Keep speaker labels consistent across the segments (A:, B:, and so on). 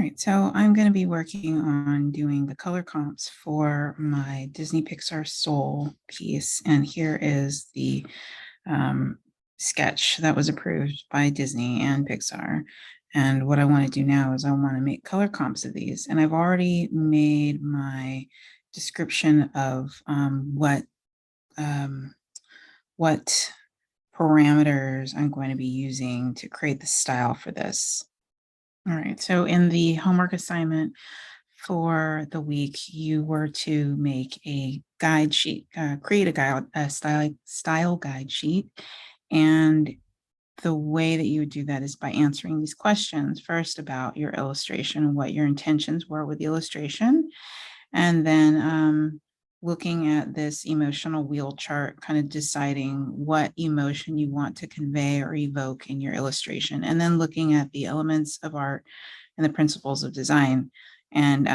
A: right, so I'm going to be working on doing the color comps for my Disney Pixar Soul piece. And here is the um, sketch that was approved by Disney and Pixar. And what I want to do now is I want to make color comps of these. And I've already made my description of um, what parameters I'm going to be using to create the style for this. All right, so in the homework assignment for the week, you were to make a guide sheet, create a style guide sheet. And the way that you would do that is by answering these questions first about your illustration and what your intentions were with the illustration. And then looking at this emotional wheel chart, kind of deciding what emotion you want to convey or evoke in your illustration. And then looking at the elements of art and the principles of design and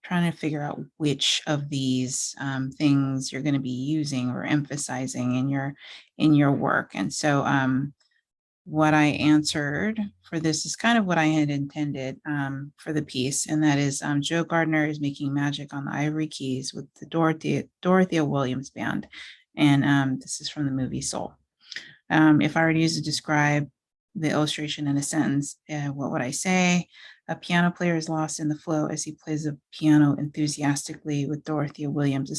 A: trying to figure out which of these things you're going to be using or emphasizing in your work. And so what I answered for this is kind of what I had intended for the piece, and that is Joe Gardner is making magic on the ivory keys with the Dorothea Williams Band, and this is from the movie Soul. If I were to use to describe the illustration in a sentence, what would I say? A piano player is lost in the flow as he plays the piano enthusiastically with Dorothea Williams, a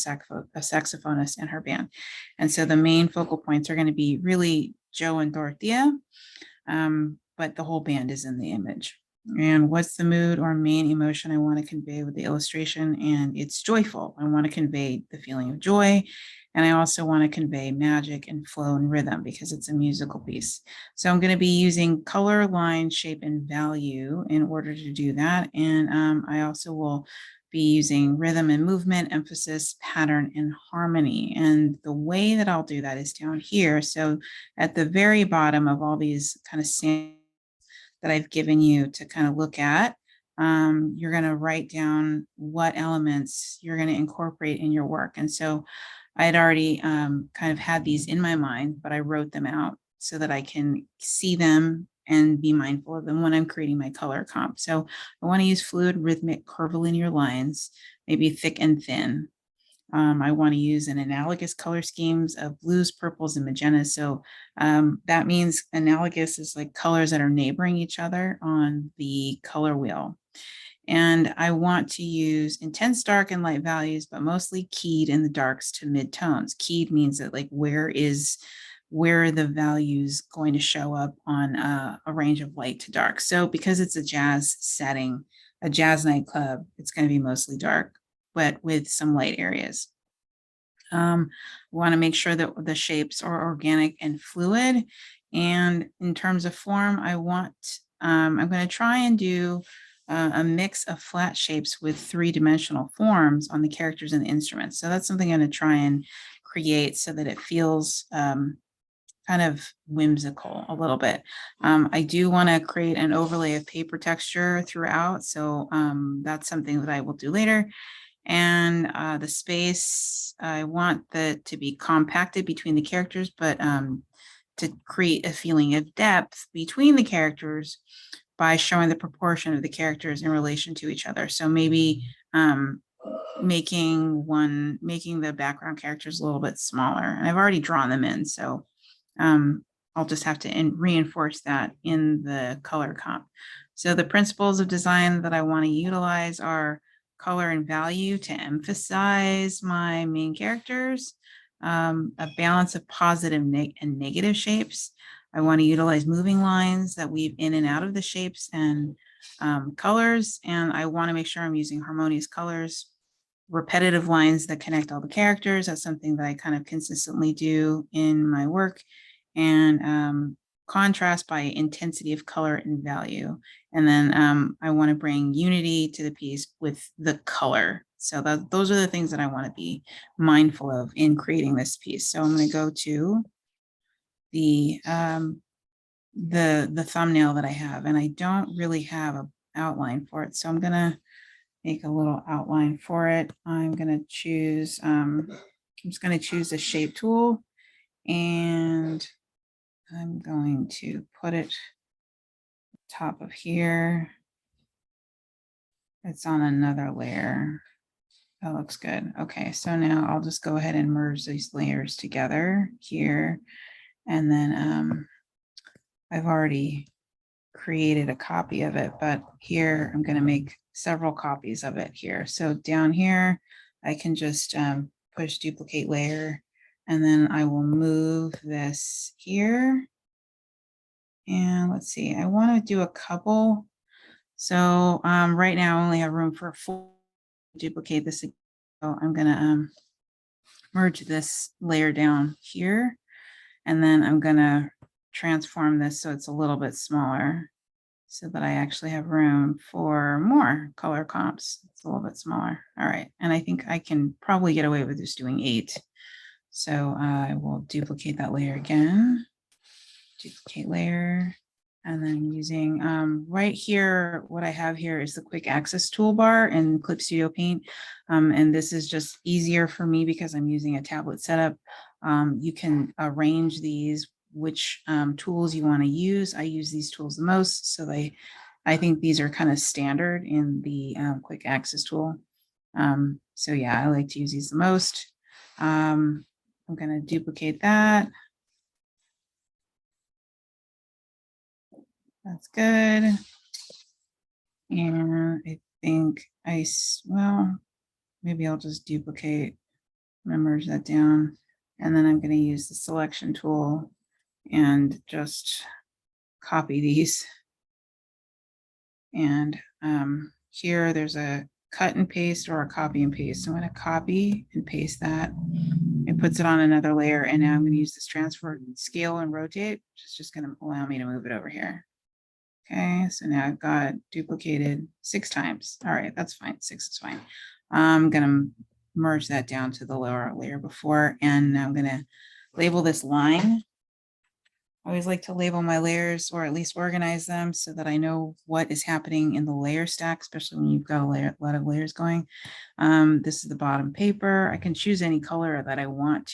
A: saxophonist, and her band. And so the main focal points are going to be really Joe and Dorothea, but the whole band is in the image. And what's the mood or main emotion I want to convey with the illustration? And it's joyful. I want to convey the feeling of joy. And I also want to convey magic and flow and rhythm because it's a musical piece. So I'm going to be using color, line, shape, and value in order to do that. And I also will be using rhythm and movement, emphasis, pattern, and harmony. And the way that I'll do that is down here. So at the very bottom of all these kind of samples that I've given you to kind of look at, you're going to write down what elements you're going to incorporate in your work. And so I had already kind of had these in my mind, but I wrote them out so that I can see them and be mindful of them when I'm creating my color comp. So I want to use fluid, rhythmic, curvilinear lines, maybe thick and thin. I want to use an analogous color schemes of blues, purples, and magentas. So that means analogous is like colors that are neighboring each other on the color wheel. And I want to use intense dark and light values, but mostly keyed in the darks to mid tones. Keyed means that like where are the values going to show up on a range of light to dark. So because it's a jazz setting, a jazz nightclub, it's going to be mostly dark, but with some light areas. We want to make sure that the shapes are organic and fluid. And in terms of form, I'm going to try and do a mix of flat shapes with three-dimensional forms on the characters and the instruments. So that's something I'm going to try and create so that it feels kind of whimsical a little bit. I do want to create an overlay of paper texture throughout. So that's something that I will do later. And the space, I want that to be compacted between the characters, but to create a feeling of depth between the characters by showing the proportion of the characters in relation to each other. So maybe making the background characters a little bit smaller. And I've already drawn them in, so I'll just have to reinforce that in the color comp. So the principles of design that I want to utilize are color and value to emphasize my main characters, a balance of positive and negative shapes. I want to utilize moving lines that weave in and out of the shapes and colors, and I want to make sure I'm using harmonious colors, repetitive lines that connect all the characters. That's something that I kind of consistently do in my work. And contrast by intensity of color and value. And then I want to bring unity to the piece with the color. So those are the things that I want to be mindful of in creating this piece. So I'm going to go to the thumbnail that I have, and I don't really have an outline for it. So I'm going to make a little outline for it. I'm going to choose, I'm just going to choose the shape tool, and I'm going to put it top of here. It's on another layer. That looks good. Okay, so now I'll just go ahead and merge these layers together here. And then I've already created a copy of it, but here I'm going to make several copies of it here. So down here, I can just push duplicate layer, and then I will move this here. And let's see, I want to do a couple. So right now I only have room for a full duplicate this. So I'm going to merge this layer down here, and then I'm going to transform this so it's a little bit smaller, so that I actually have room for more color comps. It's a little bit smaller. All right. And I think I can probably get away with just doing 8. So I will duplicate that layer again, duplicate layer, and then using right here, what I have here is the quick access toolbar in Clip Studio Paint. And this is just easier for me because I'm using a tablet setup. You can arrange these, which tools you want to use. I use these tools the most, so I think these are kind of standard in the quick access tool. So yeah, I like to use these the most. I'm going to duplicate that. That's good. And I think well, maybe I'll just duplicate, merge that down. And then I'm going to use the selection tool and just copy these. And here there's a cut and paste or a copy and paste. So I'm going to copy and paste that. It puts it on another layer. And now I'm going to use this transfer scale and rotate, which is just going to allow me to move it over here. Okay, so now I've got duplicated 6 times. All right, that's fine. 6 is fine. I'm going to merge that down to the lower layer before, and now I'm going to label this line. I always like to label my layers, or at least organize them, so that I know what is happening in the layer stack, especially when you've got a lot of layers going. This is the bottom paper. I can choose any color that I want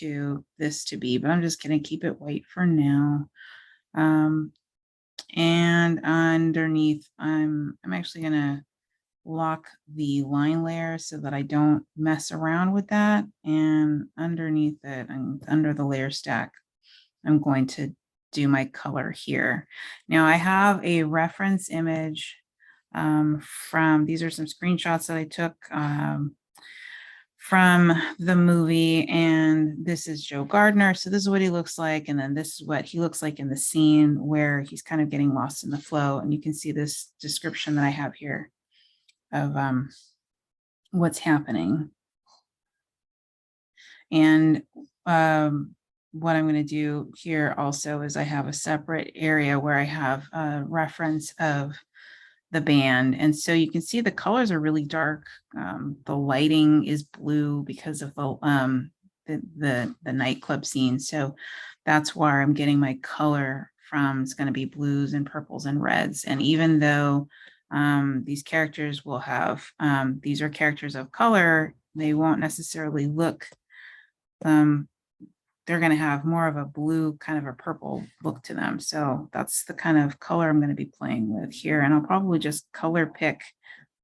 A: this to be, but I'm just going to keep it white for now. And underneath, I'm actually going to lock the line layer so that I don't mess around with that. And underneath it, and under the layer stack, I'm going to do my color here. Now I have a reference image these are some screenshots that I took from the movie, and this is Joe Gardner. So this is what he looks like, and then this is what he looks like in the scene where he's kind of getting lost in the flow. And you can see this description that I have here of what's happening. And what I'm going to do here also is I have a separate area where I have a reference of the band. And so you can see the colors are really dark. The lighting is blue because of the nightclub scene. So that's where I'm getting my color from. It's going to be blues and purples and reds. And even though these characters will have, these are characters of color, they won't necessarily look, they're going to have more of a blue, kind of a purple look to them. So that's the kind of color I'm going to be playing with here. And I'll probably just color pick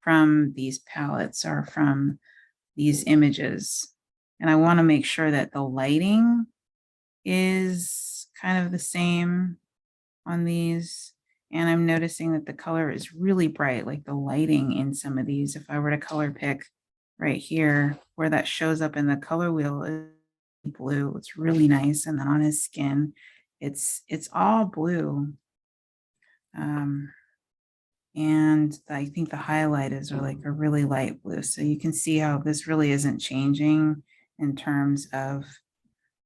A: from these palettes or from these images. And I want to make sure that the lighting is kind of the same on these. And I'm noticing that the color is really bright, like the lighting in some of these. If I were to color pick right here, where that shows up in the color wheel is blue. It's really nice. And then on his skin, it's all blue. And I think the highlighters are like a really light blue. So you can see how this really isn't changing in terms of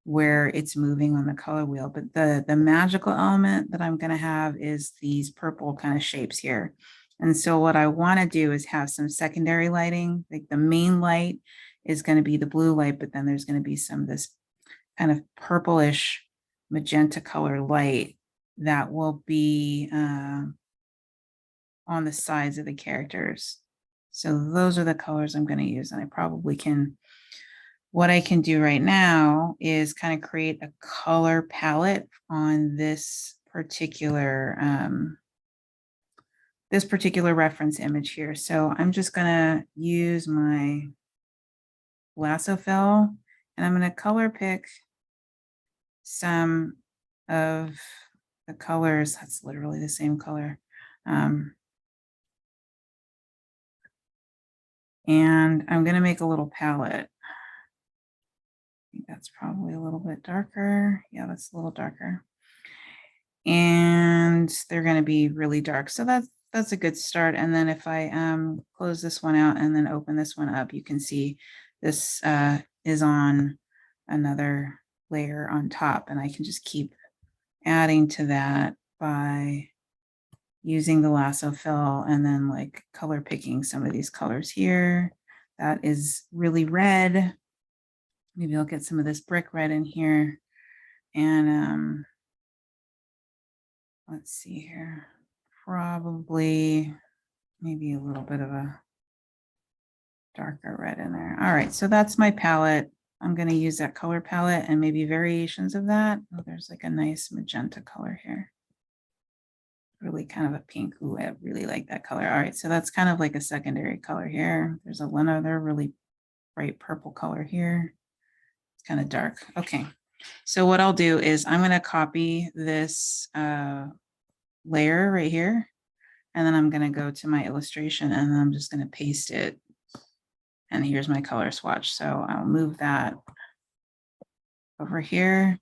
A: where it's moving on the color wheel. But the magical element that I'm going to have is these purple kind of shapes here. And so what I want to do is have some secondary lighting. Like the main light is going to be the blue light, but then there's going to be some of this kind of purplish magenta color light that will be on the sides of the characters. So those are the colors I'm going to use. And I probably can, what I can do right now is kind of create a color palette on this particular this particular reference image here. So I'm just gonna use my lasso fill and I'm gonna color pick some of the colors. That's literally the same color. And I'm gonna make a little palette. I think that's probably a little bit darker. Yeah, that's a little darker. And they're going to be really dark. So that's a good start. And then if I close this one out and then open this one up, you can see this is on another layer on top. And I can just keep adding to that by using the lasso fill and then like color picking some of these colors here. That is really red. Maybe I'll get some of this brick red in here. And let's see here, probably maybe a little bit of a darker red in there. All right, so that's my palette. I'm going to use that color palette and maybe variations of that. Oh, there's like a nice magenta color here. Really kind of a pink. Ooh, I really like that color. All right, so that's kind of like a secondary color here. There's another really bright purple color here. It's kind of dark. Okay, so what I'll do is I'm going to copy this layer right here. And then I'm going to go to my illustration and I'm just going to paste it. And here's my color swatch. So I'll move that over here.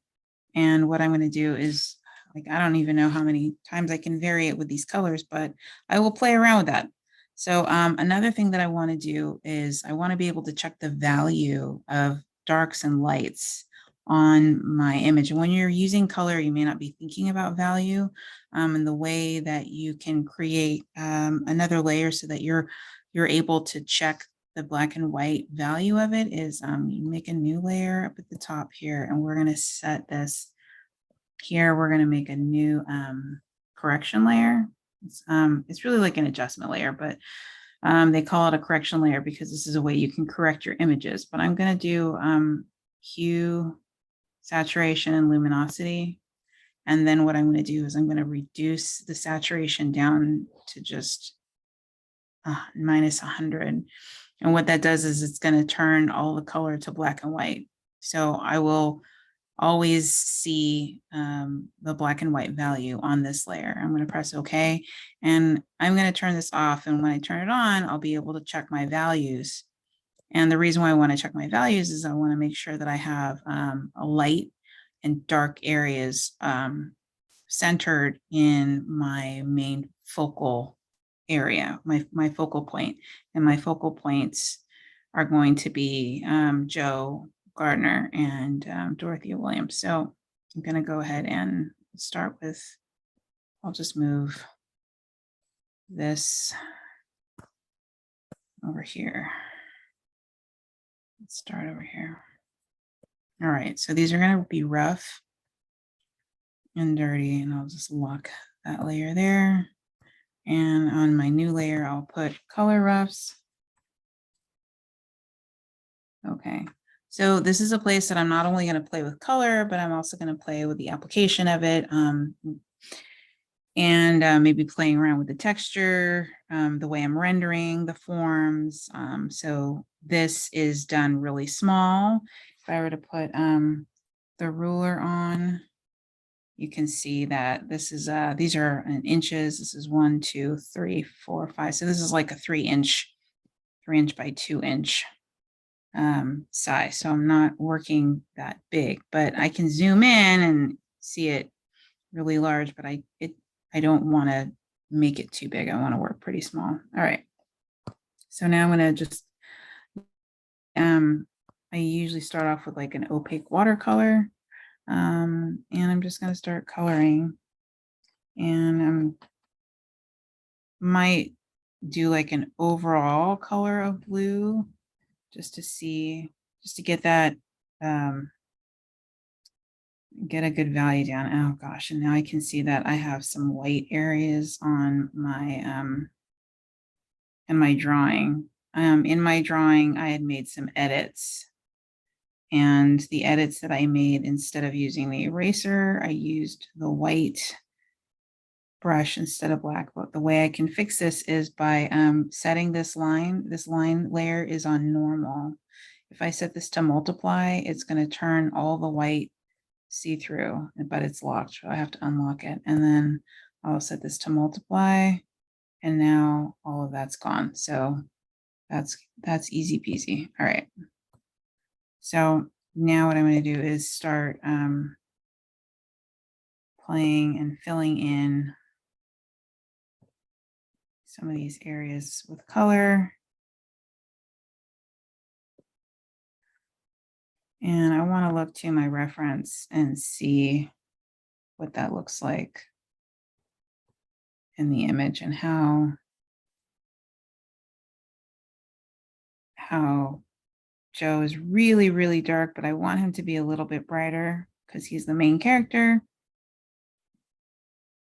A: And what I'm going to do is, like, I don't even know how many times I can vary it with these colors, but I will play around with that. So another thing that I want to do is I want to be able to check the value of darks and lights on my image. And when you're using color, you may not be thinking about value, and the way that you can create another layer so that you're able to check the black and white value of it is you make a new layer up at the top here, and we're going to set this here. We're going to make a new correction layer. It's really like an adjustment layer, but they call it a correction layer because this is a way you can correct your images. But I'm going to do hue, saturation, and luminosity. And then what I'm going to do is I'm going to reduce the saturation down to just minus 100. And what that does is it's going to turn all the color to black and white. So I will always see the black and white value on this layer. I'm going to press OK, and I'm going to turn this off. And when I turn it on, I'll be able to check my values. And the reason why I want to check my values is I want to make sure that I have a light and dark areas centered in my main focal area, my focal point. And my focal points are going to be Joe Gardner and Dorothea Williams. So I'm going to go ahead and start with, I'll just move this over here. Let's start over here. All right, so these are going to be rough and dirty, and I'll just lock that layer there. And on my new layer, I'll put color roughs. Okay, so this is a place that I'm not only going to play with color, but I'm also going to play with the application of it, and maybe playing around with the texture, the way I'm rendering the forms. So this is done really small. If I were to put the ruler on, you can see that this is these are in inches. This is 1, 2, 3, 4, 5. So this is like a 3-inch by 2-inch size. So I'm not working that big, but I can zoom in and see it really large, but I don't want to make it too big. I want to work pretty small. All right. So now I'm going to just, I usually start off with like an opaque watercolor. And I'm just going to start coloring, and might do like an overall color of blue just to get that, get a good value down. Oh gosh, and now I can see that I have some white areas on my, in my drawing. In my drawing, I had made some edits. And the edits that I made, instead of using the eraser, I used the white brush instead of black. But the way I can fix this is by setting this line layer is on normal. If I set this to multiply, it's going to turn all the white see-through, but it's locked, so I have to unlock it. And then I'll set this to multiply, and now all of that's gone. So that's easy peasy. All right. So now what I'm going to do is start playing and filling in some of these areas with color. And I want to look to my reference and see what that looks like in the image and how Joe is really, really dark, but I want him to be a little bit brighter because he's the main character.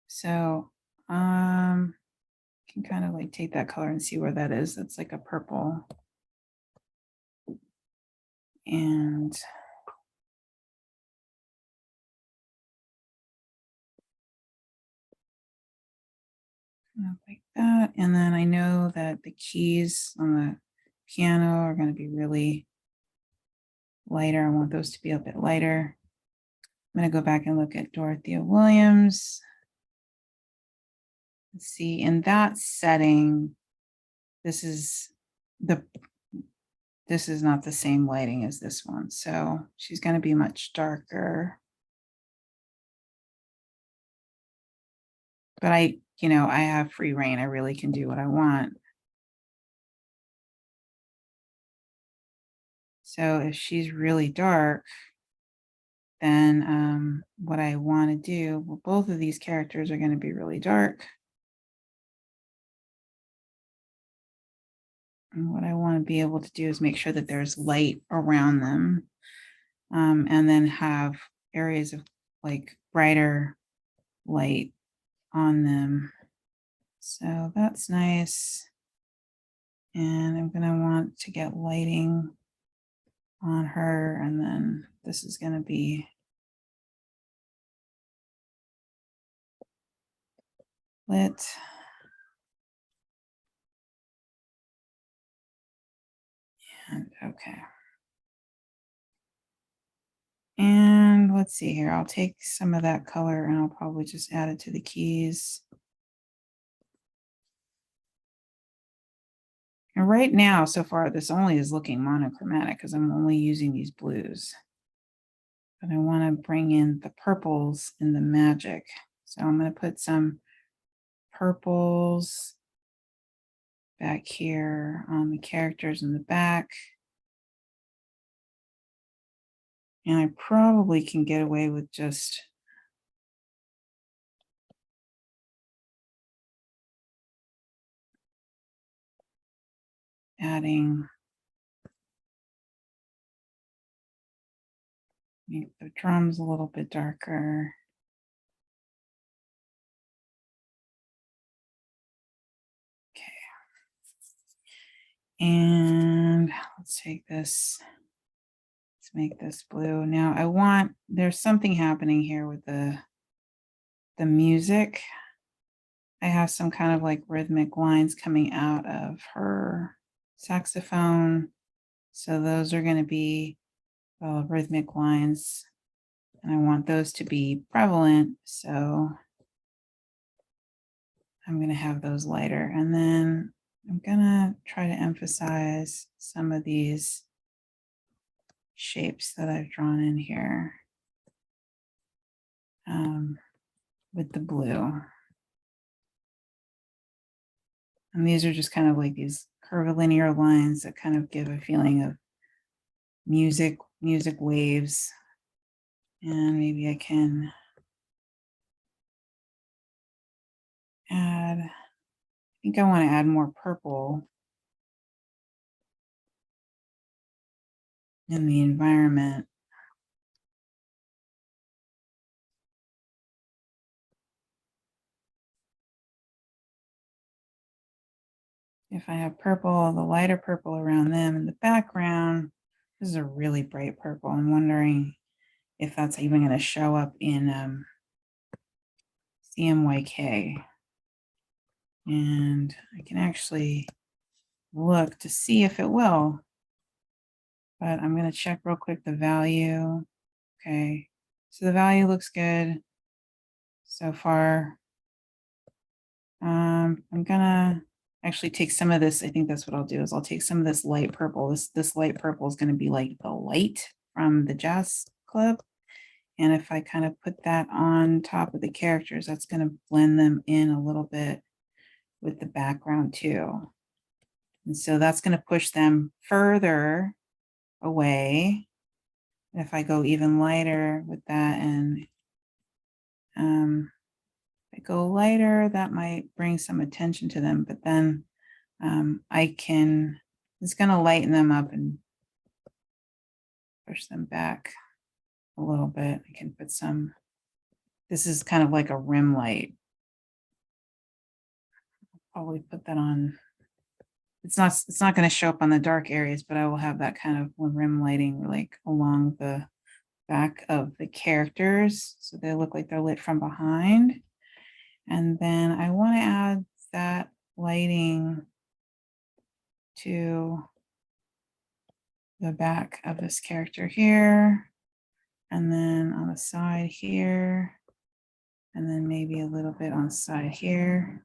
A: So can kind of like take that color and see where that is. That's like a purple. And like that. And then I know that the keys on the piano are going to be really lighter. I want those to be a bit lighter. I'm going to go back and look at Dorothea Williams. Let's see, in that setting, this is not the same lighting as this one. So she's going to be much darker. But I have free reign. I really can do what I want. So if she's really dark, then what I want to do, well, both of these characters are going to be really dark. And what I want to be able to do is make sure that there's light around them, and then have areas of like brighter light on them. So that's nice. And I'm going to want to get lighting on her. And then this is going to be lit. And okay. And let's see here. I'll take some of that color and I'll probably just add it to the keys. And right now, so far, this only is looking monochromatic because I'm only using these blues. But I want to bring in the purples in the magic. So I'm going to put some purples back here on the characters in the back. And I probably can get away with just adding, make the drums a little bit darker. Okay. And let's take this. Let's make this blue. Now there's something happening here with the music. I have some kind of like rhythmic lines coming out of her saxophone. So those are going to be rhythmic lines. And I want those to be prevalent. So I'm going to have those lighter. And then I'm going to try to emphasize some of these shapes that I've drawn in here with the blue. And these are just kind of like these curvilinear lines that kind of give a feeling of music waves. And maybe I can add, I think I want to add more purple in the environment. If I have purple, the lighter purple around them in the background, this is a really bright purple. I'm wondering if that's even going to show up in CMYK. And I can actually look to see if it will, but I'm going to check real quick the value. Okay, so the value looks good so far. I'm gonna actually take some of this. I think that's what I'll do is I'll take some of this light purple. This light purple is going to be like the light from the jazz club. And if I kind of put that on top of the characters, that's going to blend them in a little bit with the background too. And so that's going to push them further away. If I go even lighter with that and if I go lighter, that might bring some attention to them, but then it's going to lighten them up and push them back a little bit. I can put this is kind of like a rim light. I'll probably put that on. It's not going to show up on the dark areas, but I will have that kind of rim lighting like along the back of the characters. So they look like they're lit from behind. And then I want to add that lighting to the back of this character here. And then on the side here. And then maybe a little bit on the side here.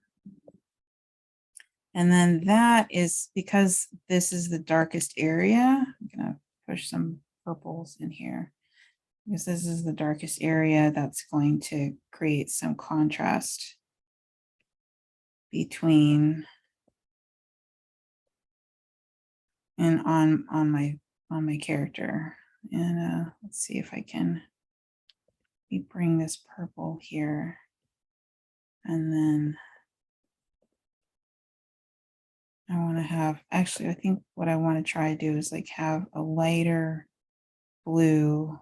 A: And then that is because this is the darkest area. I'm going to push some purples in here. Because this is the darkest area, that's going to create some contrast between and on my character. And let's see if I can bring this purple here. And then I want to have, actually, I think what I want to try to do is like have a lighter blue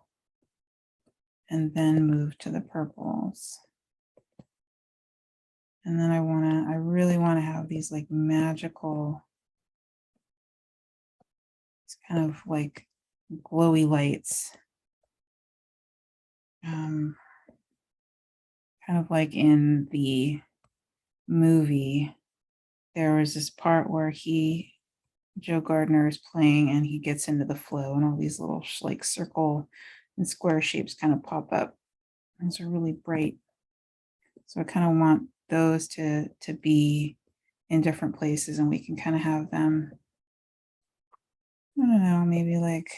A: and then move to the purples. And then I really want to have these like magical, it's kind of like glowy lights. Kind of like in the movie, there was this part where Joe Gardner is playing and he gets into the flow and all these little like circle and square shapes kind of pop up. Those are really bright. So I kind of want those to be in different places and we can kind of have them, I don't know, maybe like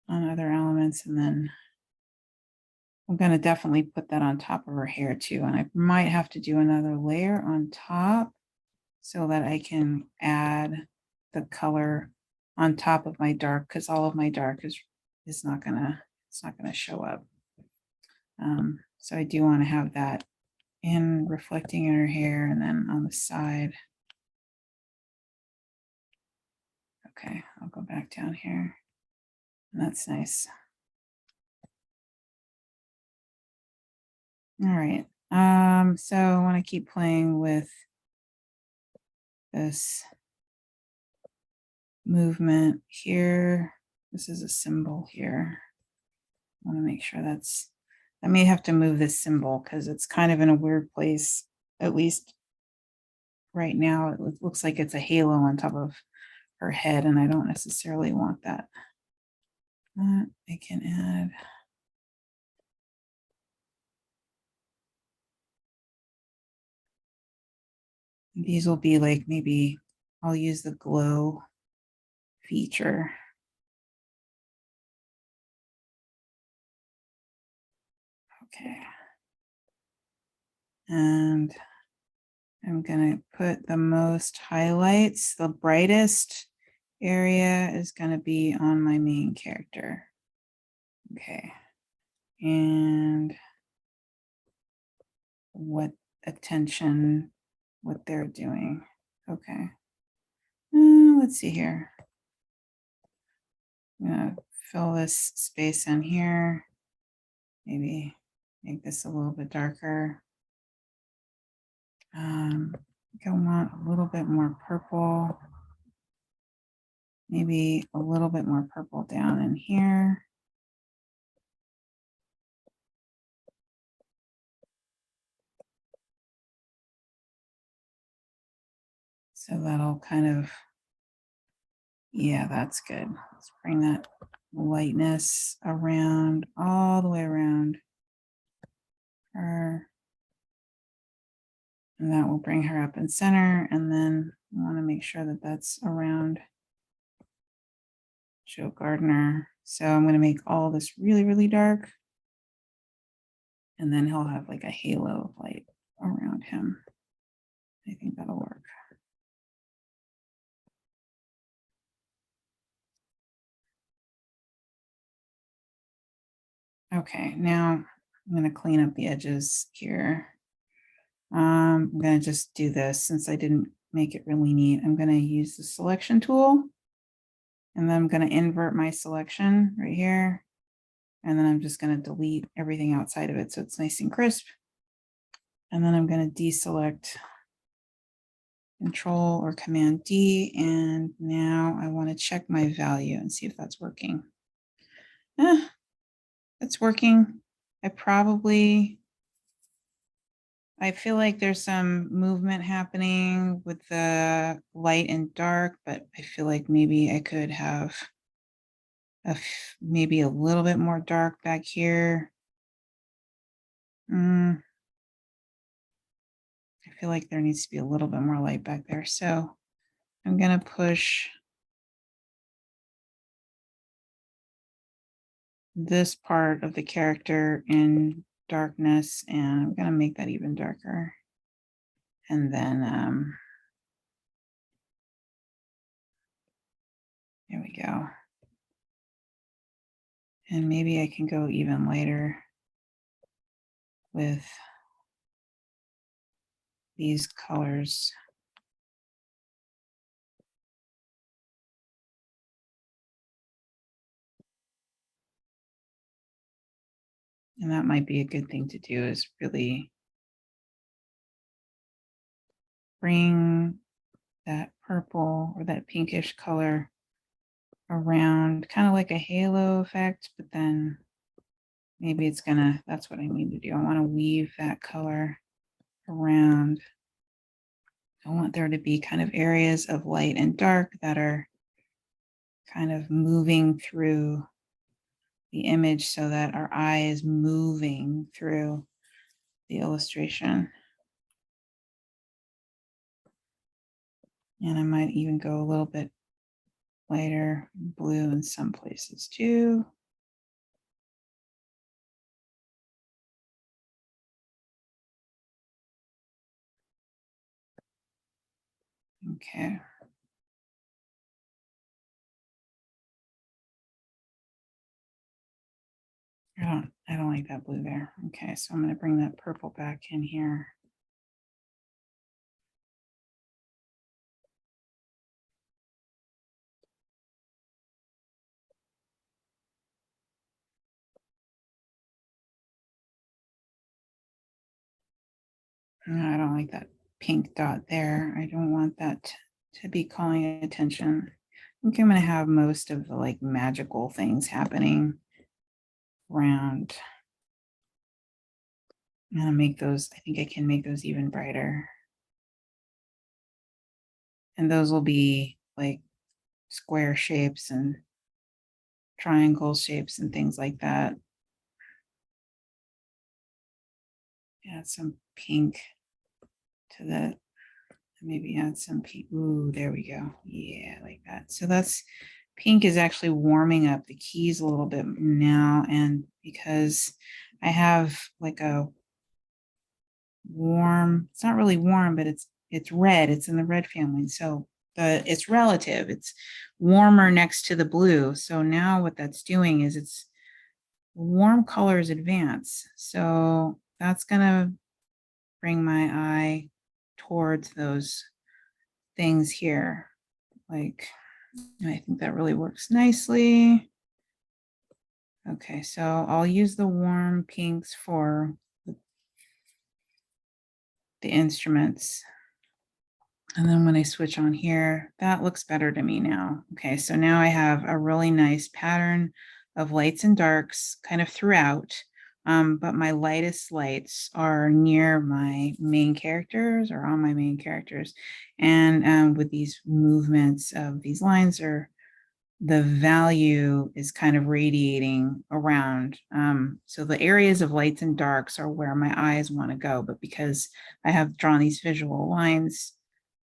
A: on other elements. And then I'm going to definitely put that on top of her hair too. And I might have to do another layer on top so that I can add the color on top of my dark, because all of my dark is not gonna show up. So I do want to have that in reflecting in her hair and then on the side. Okay, I'll go back down here. That's nice. All right. So I want to keep playing with this movement here. This is a symbol here. I want to make sure I may have to move this symbol because it's kind of in a weird place, at least right now. It looks like it's a halo on top of her head, and I don't necessarily want that. I can add. These will be like, maybe I'll use the glow feature. Okay. And I'm going to put the most highlights, the brightest area is going to be on my main character. Okay. And what they're doing. Okay. Let's see here. I'm going to fill this space in here. Maybe make this a little bit darker. I want a little bit more purple. Maybe a little bit more purple down in here. So that'll kind of, yeah, that's good. Let's bring that lightness around, all the way around her. And that will bring her up in center. And then I want to make sure that that's around Joe Gardner. So I'm going to make all this really, really dark. And then he'll have like a halo of light around him. I think that'll work. Okay, now I'm going to clean up the edges here. I'm going to just do this since I didn't make it really neat. I'm going to use the selection tool, and then I'm going to invert my selection right here. And then I'm just going to delete everything outside of it so it's nice and crisp. And then I'm going to deselect Control or Command D. And now I want to check my value and see if that's working. It's working. I feel like there's some movement happening with the light and dark, but I feel like maybe I could have maybe a little bit more dark back here. I feel like there needs to be a little bit more light back there. So I'm going to push this part of the character in darkness, and I'm going to make that even darker. And then there we go. And maybe I can go even lighter with these colors. And that might be a good thing to do, is really bring that purple or that pinkish color around, kind of like a halo effect, but then maybe it's gonna, that's what I need to do. I want to weave that color around. I want there to be kind of areas of light and dark that are kind of moving through the image so that our eye is moving through the illustration. And I might even go a little bit lighter blue in some places too. Okay. I don't like that blue there. Okay, so I'm going to bring that purple back in here. No, I don't like that pink dot there. I don't want that to be calling attention. I think I'm going to have most of the like magical things happening around. I'm going to make those, I think I can make those even brighter. And those will be like square shapes and triangle shapes and things like that. Add some pink to that. Maybe add some pink. Ooh, there we go. Yeah, like that. So that's, pink is actually warming up the keys a little bit now. And because I have like a warm, it's not really warm, but it's red. It's in the red family. So it's relative. It's warmer next to the blue. So now what that's doing is it's warm colors advance. So that's gonna bring my eye towards those things here. Like, I think that really works nicely. Okay, so I'll use the warm pinks for the instruments. And then when I switch on here, that looks better to me now. Okay, so now I have a really nice pattern of lights and darks kind of throughout But my lightest lights are near my main characters or on my main characters. And with these movements of these lines, or the value is kind of radiating around. So the areas of lights and darks are where my eyes want to go, but because I have drawn these visual lines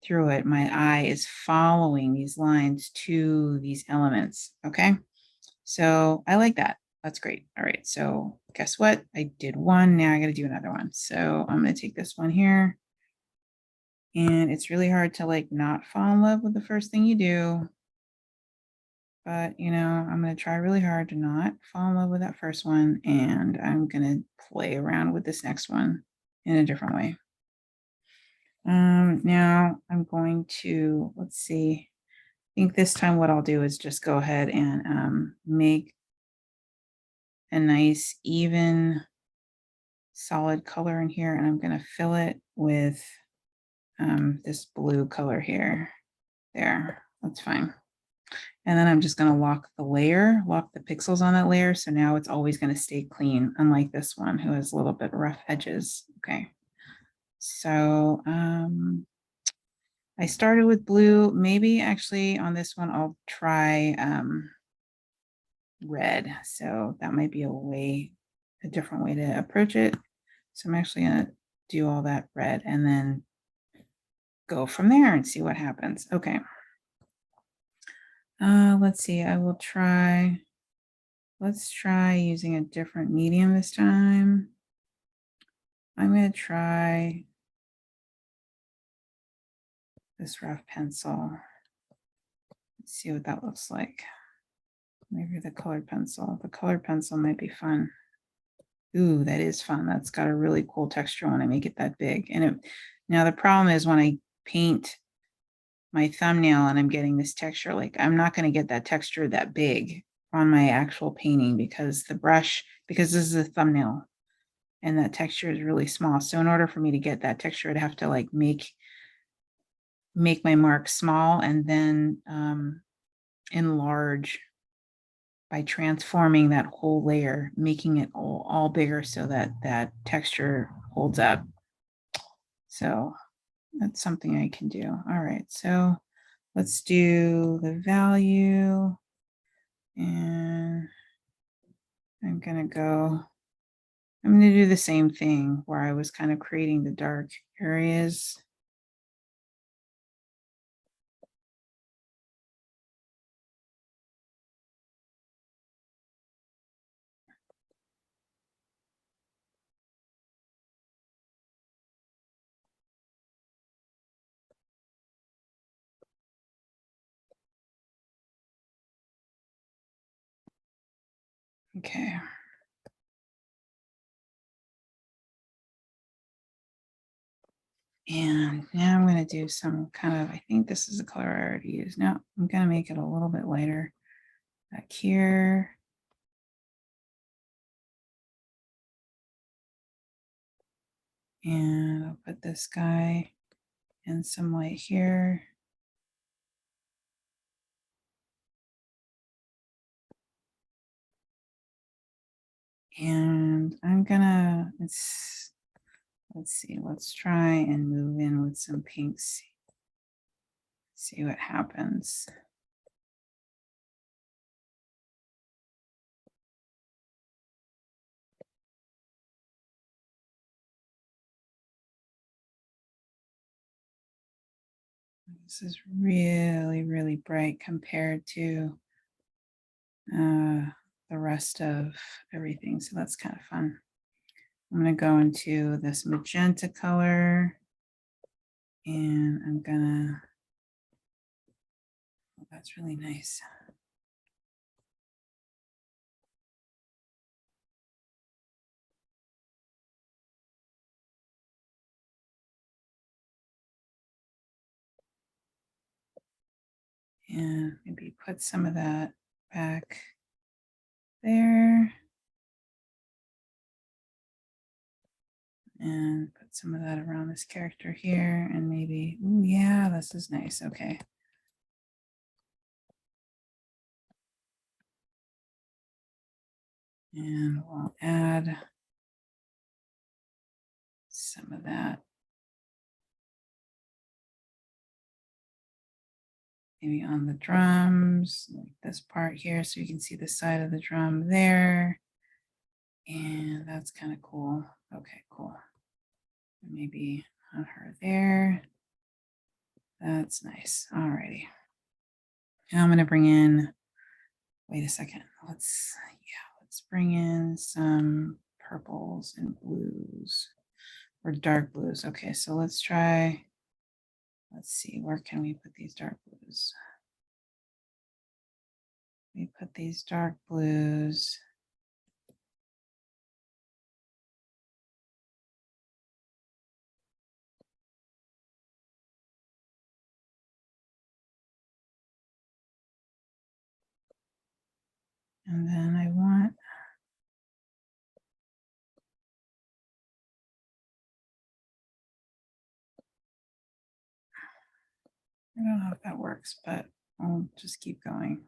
A: through it, my eye is following these lines to these elements. Okay. So I like that. That's great. All right. So guess what? I did one. Now I got to do another one. So I'm going to take this one here. And it's really hard to like not fall in love with the first thing you do. But, you know, I'm going to try really hard to not fall in love with that first one. And I'm going to play around with this next one in a different way. Now I'm going to, let's see, I think this time what I'll do is just go ahead and make a nice, even, solid color in here. And I'm going to fill it with this blue color here. There, that's fine. And then I'm just going to lock the layer, lock the pixels on that layer. So now it's always going to stay clean, unlike this one who has a little bit rough edges. Okay. So I started with blue. Maybe actually on this one, I'll try red. So that might be a different way to approach it. So I'm actually going to do all that red and then go from there and see what happens. Okay. Let's see. Let's try using a different medium this time. I'm going to try this rough pencil. Let's see what that looks like. Maybe the colored pencil. The colored pencil might be fun. Ooh, that is fun. That's got a really cool texture when I make it that big. Now the problem is when I paint my thumbnail and I'm getting this texture, like I'm not going to get that texture that big on my actual painting because because this is a thumbnail and that texture is really small. So in order for me to get that texture, I'd have to like make my mark small and then enlarge by transforming that whole layer, making it all bigger so that that texture holds up. So that's something I can do. All right, so let's do the value. And I'm going to do the same thing where I was kind of creating the dark areas. Okay. And now I'm going to do some kind of, I think this is the color I already used. Now I'm going to make it a little bit lighter back here. And I'll put this guy in some light here. And I'm gonna, let's see, let's try and move in with some pinks. See what happens. This is really, really bright compared to the rest of everything. So that's kind of fun. I'm going to go into this magenta color and I'm gonna, oh, that's really nice. And maybe put some of that back there. And put some of that around this character here. And maybe, oh yeah, this is nice. Okay. And we'll add some of that. Maybe on the drums, like this part here, so you can see the side of the drum there. And that's kind of cool. Okay, cool. Maybe on her there. That's nice. Alrighty. Now I'm going to bring in, wait a second. Let's bring in some purples and blues or dark blues. Okay, so let's try, let's see, where can we put these dark blues? We put these dark blues. And then I don't know if that works, but I'll just keep going.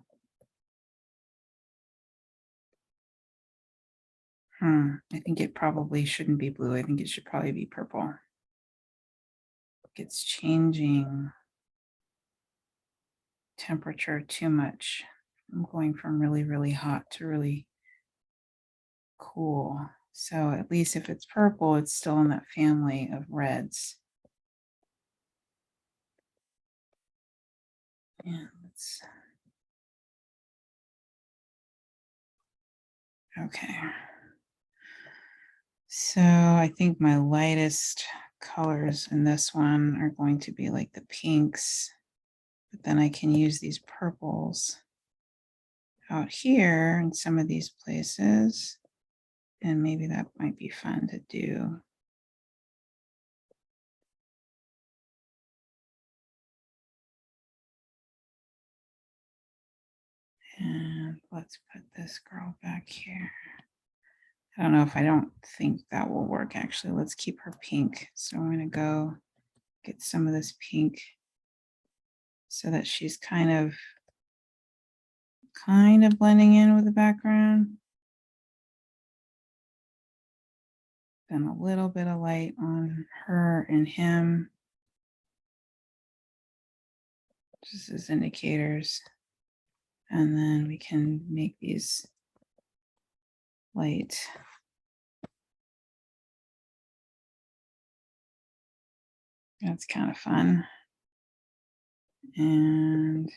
A: I think it probably shouldn't be blue. I think it should probably be purple. It's changing temperature too much. I'm going from really, really hot to really cool. So at least if it's purple, it's still in that family of reds. And okay. So I think my lightest colors in this one are going to be like the pinks, but then I can use these purples out here in some of these places. And maybe that might be fun to do. And let's put this girl back here. I don't know if I don't think that will work actually. Let's keep her pink. So I'm going to go get some of this pink so that she's kind of blending in with the background. Then a little bit of light on her and him, just as indicators. And then we can make these light. That's kind of fun. And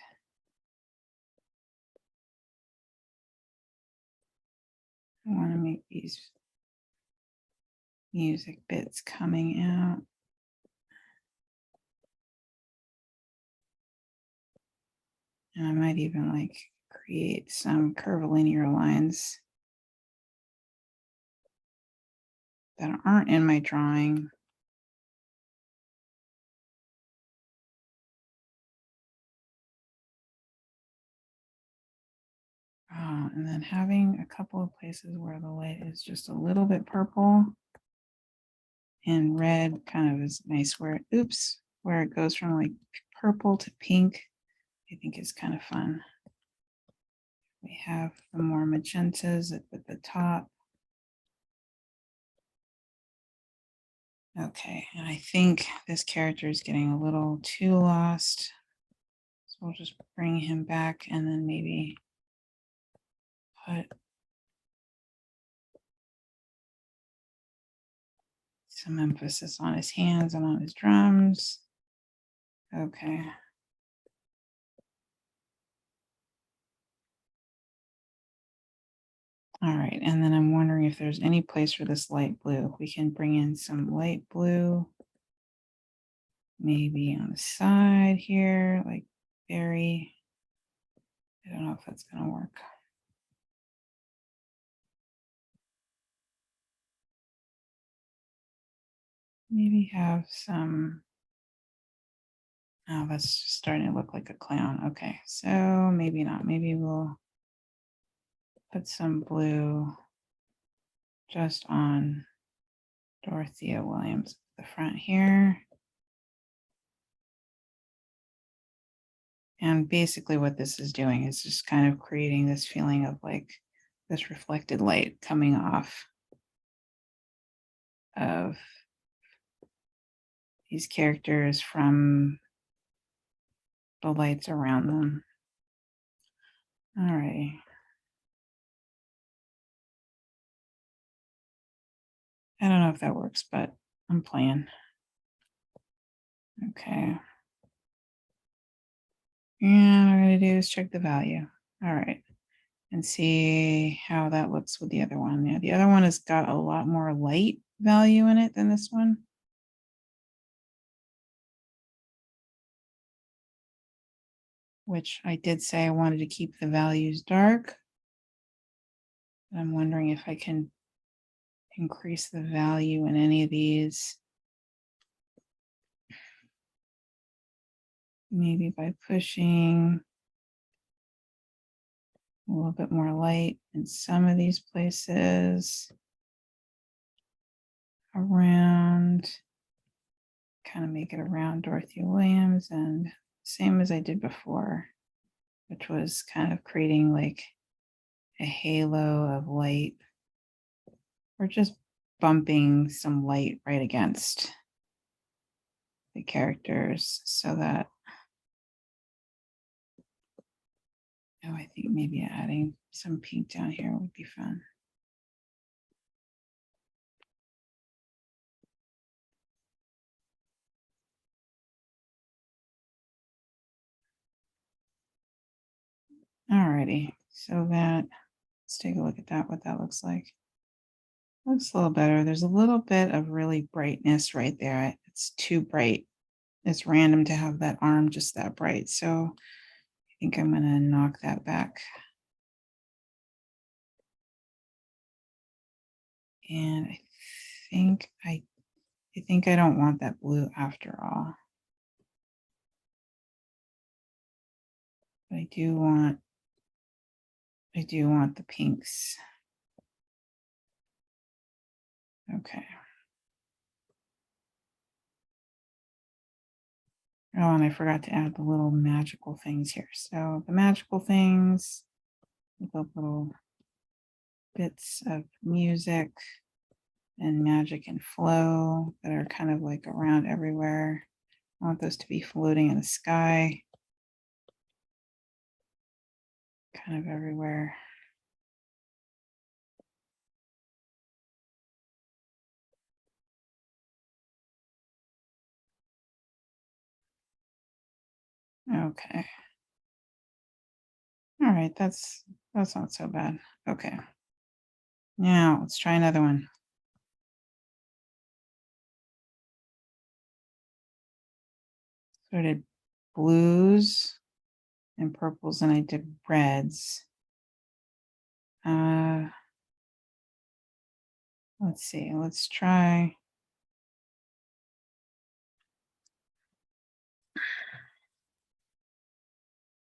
A: I want to make these music bits coming out. And I might even like create some curvilinear lines that aren't in my drawing. And then having a couple of places where the light is just a little bit purple and red kind of is nice where it goes from like purple to pink, I think is kind of fun. We have the more magentas at the top. Okay, and I think this character is getting a little too lost. So we'll just bring him back and then maybe put some emphasis on his hands and on his drums. Okay. All right, and then I'm wondering if there's any place for this light blue. We can bring in some light blue, maybe on the side here, like very, I don't know if that's gonna work. Maybe have some, oh, that's starting to look like a clown. Okay, so maybe not, maybe we'll put some blue just on Dorothea Williams at the front here. And basically what this is doing is just kind of creating this feeling of like this reflected light coming off of these characters from the lights around them. All right. I don't know if that works, but I'm playing. Okay. And what I'm going to do is check the value. All right. And see how that looks with the other one. Yeah, the other one has got a lot more light value in it than this one. Which I did say I wanted to keep the values dark. I'm wondering if I can increase the value in any of these. Maybe by pushing a little bit more light in some of these places around, kind of make it around Dorothy Williams, and same as I did before, which was kind of creating like a halo of light, or just bumping some light right against the characters so that, oh, I think maybe adding some pink down here would be fun. Alrighty, so that, let's take a look at that, what that looks like. Looks a little better. There's a little bit of really brightness right there. It's too bright. It's random to have that arm just that bright. So I think I'm gonna knock that back. And I think I don't want that blue after all. But I do want the pinks. Okay. Oh, and I forgot to add the little magical things here. So the magical things, the little bits of music and magic and flow that are kind of like around everywhere. I want those to be floating in the sky, kind of everywhere. Okay. All right, that's not so bad. Okay. Now let's try another one. So I did blues and purples, and I did reds. Let's see. Let's try.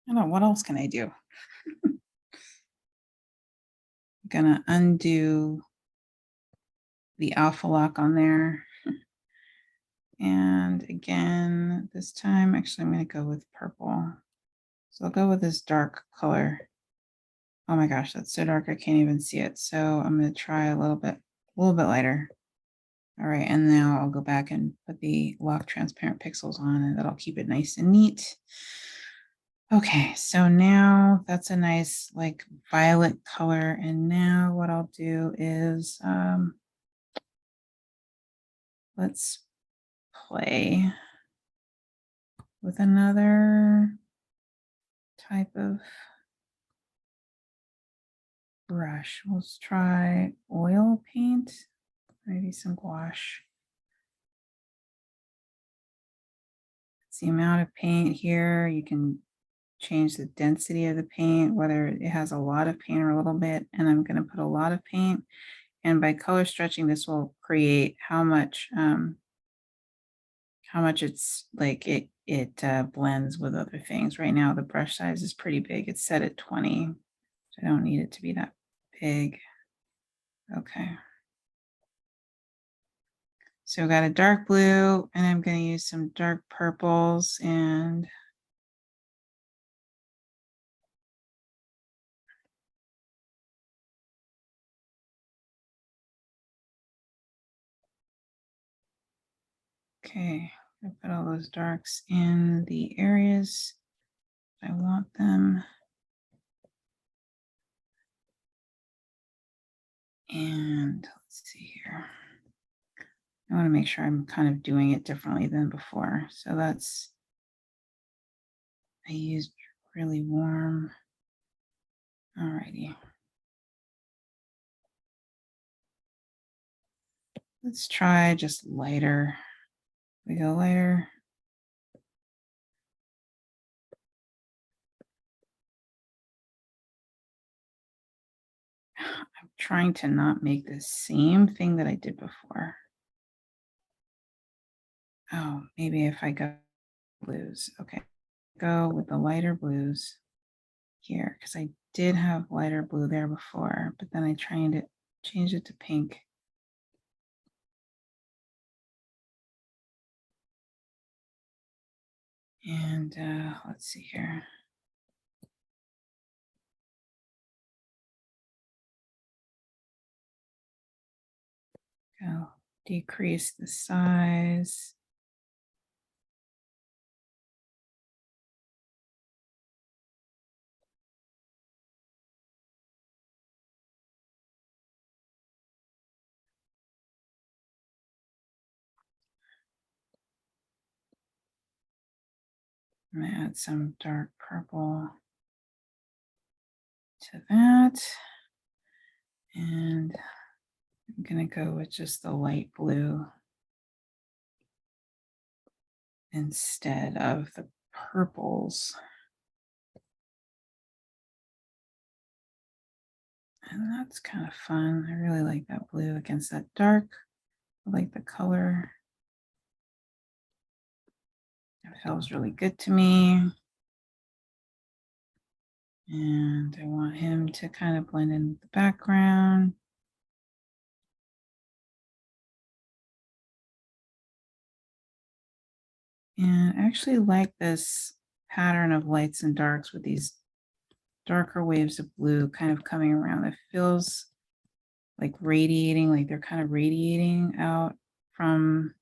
A: I don't know, what else can I do? I'm gonna undo the alpha lock on there. And again, this time, actually, I'm gonna go with purple. So I'll go with this dark color. Oh my gosh, that's so dark I can't even see it. So I'm gonna try a little bit lighter. All right, and now I'll go back and put the lock transparent pixels on, and that'll keep it nice and neat. Okay, so now that's a nice like violet color. And now what I'll do is let's play with another type of brush. Let's try oil paint, maybe some gouache. It's the amount of paint here. You can change the density of the paint, whether it has a lot of paint or a little bit. And I'm going to put a lot of paint. And by color stretching, this will create how much it's like it blends with other things. Right now, the brush size is pretty big. It's set at 20. So I don't need it to be that big. Okay. So I got a dark blue, and I'm going to use some dark purples and okay, I put all those darks in the areas I want them. And let's see here. I want to make sure I'm kind of doing it differently than before. So that's, I used really warm. Alrighty. Let's try just lighter. We go lighter. I'm trying to not make the same thing that I did before. Oh, maybe if I go blues. Okay. Go with the lighter blues here because I did have lighter blue there before, but then I tried to change it to pink. And let's see here. Go decrease the size. I'm gonna add some dark purple to that. And I'm gonna go with just the light blue instead of the purples. And that's kind of fun. I really like that blue against that dark. I like the color. It feels really good to me. And I want him to kind of blend in with the background. And I actually like this pattern of lights and darks with these darker waves of blue kind of coming around. It feels like radiating, like they're kind of radiating out from.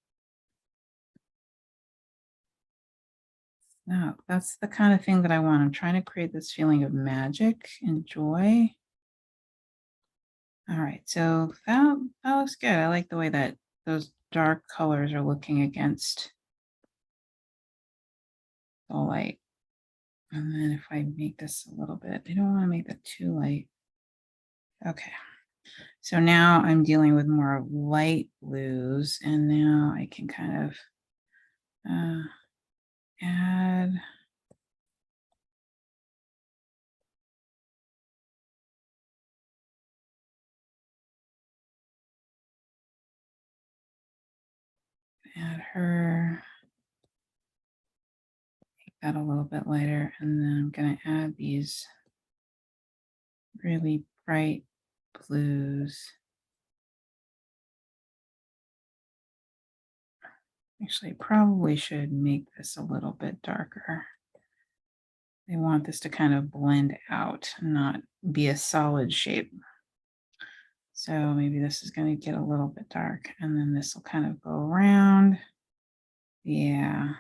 A: No, that's the kind of thing that I want. I'm trying to create this feeling of magic and joy. All right, so that looks good. I like the way that those dark colors are looking against the light. And then if I make this a little bit, I don't want to make that too light. Okay. So now I'm dealing with more light blues, and now I can kind of add her, make that a little bit lighter, and then I'm going to add these really bright blues. Actually, probably should make this a little bit darker. I want this to kind of blend out, not be a solid shape. So maybe this is going to get a little bit dark, and then this will kind of go around. Yeah.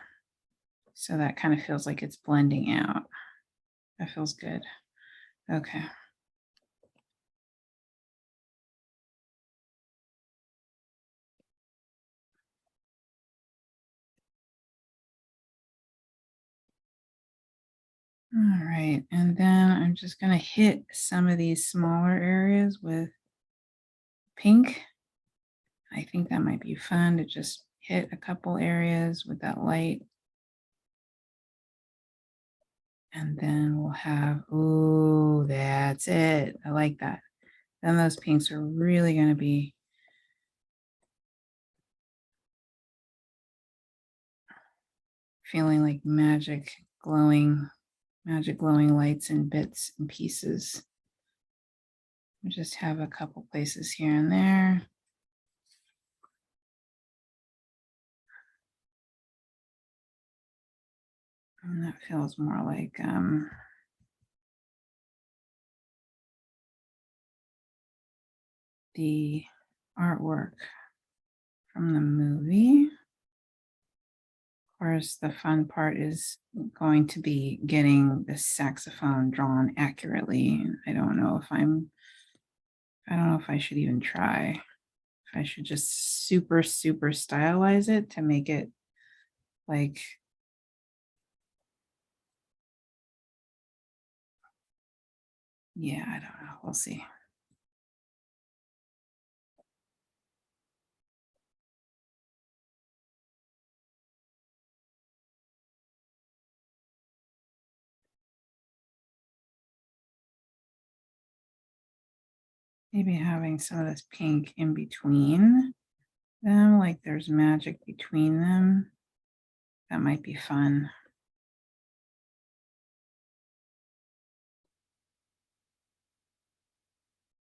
A: So that kind of feels like it's blending out. That feels good. Okay. All right. And then I'm just going to hit some of these smaller areas with pink. I think that might be fun to just hit a couple areas with that light. And then we'll have, ooh, that's it. I like that. Then those pinks are really going to be feeling like magic glowing lights and bits and pieces. We just have a couple places here and there. And that feels more like the artwork from the movie. course, the fun part is going to be getting the saxophone drawn accurately. I don't know if I should even try. If I should just super, super stylize it to make it like, yeah, I don't know. We'll see. Maybe having some of this pink in between them, like there's magic between them. That might be fun.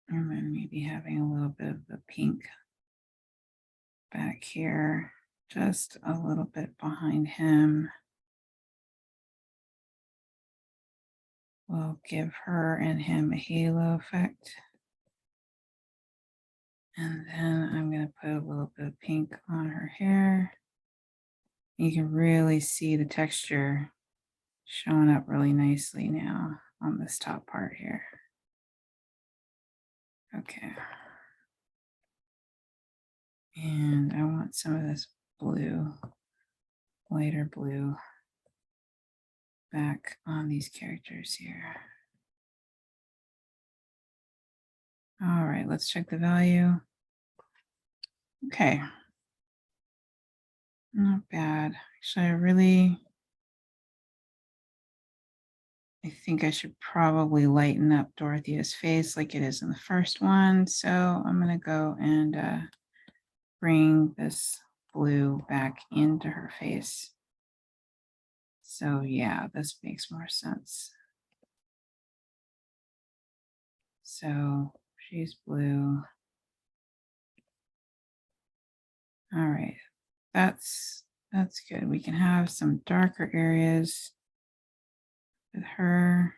A: And then maybe having a little bit of the pink back here, just a little bit behind him. Will give her and him a halo effect. And then I'm going to put a little bit of pink on her hair. You can really see the texture showing up really nicely now on this top part here. Okay. And I want some of this blue, lighter blue, back on these characters here. All right, let's check the value. Okay. Not bad. Actually, I think I should probably lighten up Dorothea's face like it is in the first one. So I'm going to go and bring this blue back into her face. So yeah, this makes more sense. So she's blue. All right, that's good. We can have some darker areas with her.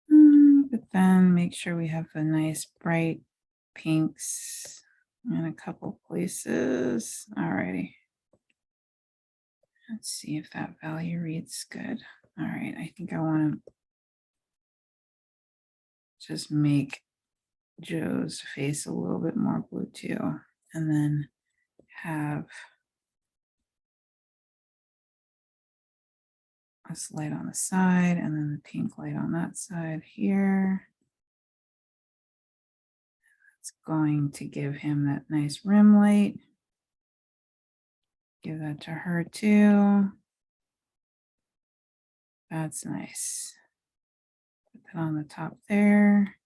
A: But then make sure we have a nice bright pinks in a couple places. Alrighty. Let's see if that value reads good. All right, I think I want to just make Joe's face a little bit more blue too, and then have this light on the side and then the pink light on that side here. It's going to give him that nice rim light. Give that to her too. That's nice. Put that on the top there.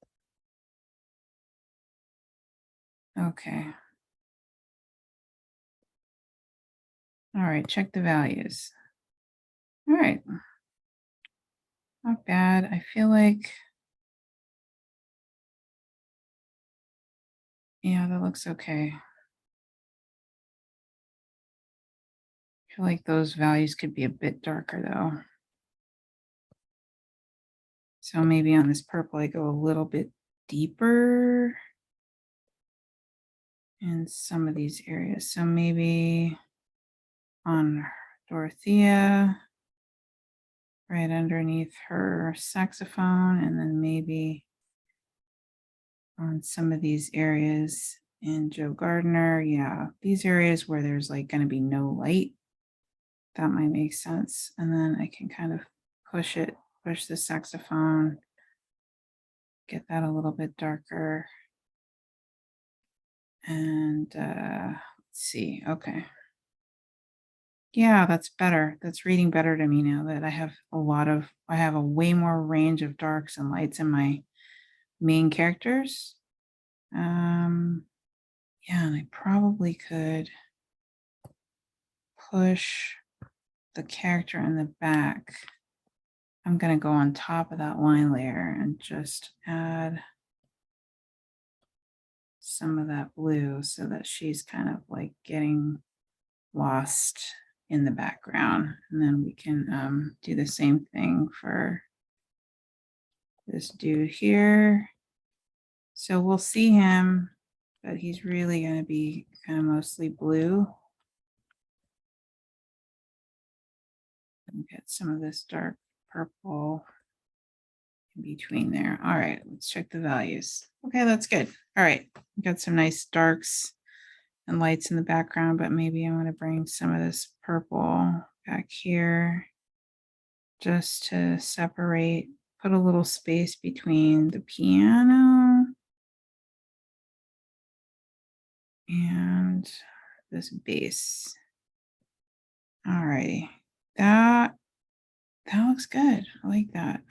A: Okay. All right, check the values. All right. Not bad. I feel like, yeah, that looks okay. I feel like those values could be a bit darker though. So maybe on this purple, I go a little bit deeper in some of these areas. So maybe on Dorothea, right underneath her saxophone, and then maybe on some of these areas in Joe Gardner. Yeah, these areas where there's like going to be no light, that might make sense. And then I can kind of push the saxophone, get that a little bit darker. And let's see. Okay. Yeah, that's better. That's reading better to me now that I have a way more range of darks and lights in my main characters. Yeah, and I probably could push the character in the back. I'm going to go on top of that line layer and just add some of that blue so that she's kind of like getting lost in the background. And then we can do the same thing for this dude here. So we'll see him, but he's really going to be kind of mostly blue. And get some of this dark purple in between there. All right, let's check the values. Okay, that's good. All right, got some nice darks and lights in the background, but maybe I want to bring some of this purple back here just to separate, put a little space between the piano and this bass. All righty, that looks good. I like that.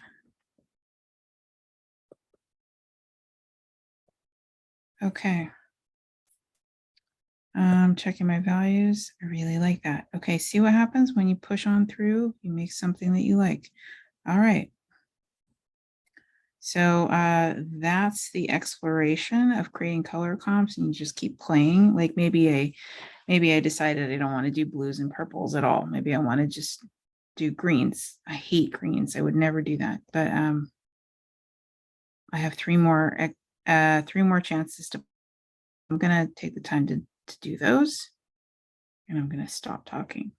A: Okay. Checking my values. I really like that. Okay, see what happens when you push on through, you make something that you like. All right. So that's the exploration of creating color comps, and you just keep playing. Like maybe I decided I don't want to do blues and purples at all. Maybe I want to just do greens. I hate greens. I would never do that. But I have three more chances to. I'm gonna take the time to do those, and I'm gonna stop talking.